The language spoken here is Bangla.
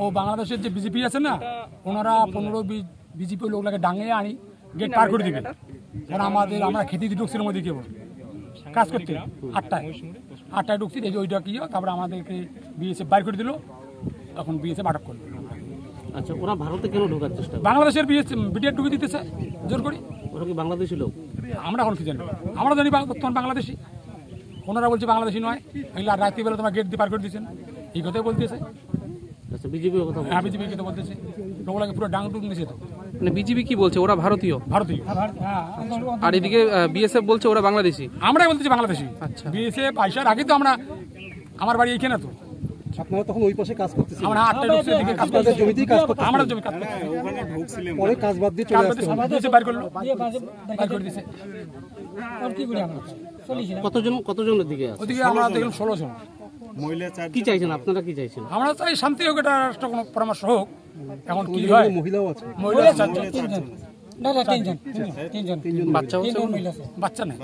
ও বাংলাদেশের যে বিজেপি আছে না, ওনারা 15-20 বিজেপি লোকটাকে ডাঙিয়ে আনি গেট পার করে দিবে। ওরা আমরা খেতে দিয়ে ঢুকছিলাম ওইদিকে কাজ করতে 8টায় ঢুকছি, দেখি ওইটা কি তারপরে আমাদেরকে বিএসএফ বাইর করে দিল, তখন বিএসএফ আটক করলো। আচ্ছা, ওরা ভারতে কেন ঢোকার চেষ্টা করে? বাংলাদেশের বিটিআর ঢুকে দিতেছে জোর করে। ওরা কি বাংলাদেশি লোক? আমরা এখন কি জানি, আমরা জানি বর্তমান বাংলাদেশি, ওনারা বলছে বাংলাদেশি নয়, এগুলো রাত্রিবেলা তোমার গেট দিয়ে পার করে দিয়েছেন, এই কথাই বলতেছে। আচ্ছা, বিজেপি কথা বলছে? হ্যাঁ, বিজেপির কথা বলতেছে, ওগুলোকে পুরো ডাং টুং দিয়েছে। তো মানে বিজেপি কি বলছে ওরা ভারতীয়, আর এদিকে বিএসএফ বলছে ওরা বাংলাদেশি? আমরাই বলতেছি বাংলাদেশি। আচ্ছা, বিএসএফ আইসার আগে তো আমার বাড়ি এখানে, তো আপনারা তখন ওই পাশে কাজ করতেছিলেন? আমরা 8টায় ঢুকছি, এদিকে কাজ করতে জমিতেই কাজ করতেছিলেন? আমরা জমি কাজ করতে পরে কাজ বাদ দিয়ে চলে আসতে হলো? বাইর করলো, বাইর করে দিয়েছে। কতজনের দিকে আছে? ওদিকে আমরা দেখলাম 16 জন। কি চাইছেন আপনারা, কি চাইছেন? আমরা চাই শান্তি হোক, এটা রাষ্ট্র কোনো পরামর্শ হোক। এখন কি হয়, মহিলাও আছে? মহিলা 3 জন, 3 জন, বাচ্চা বাচ্চা নেই।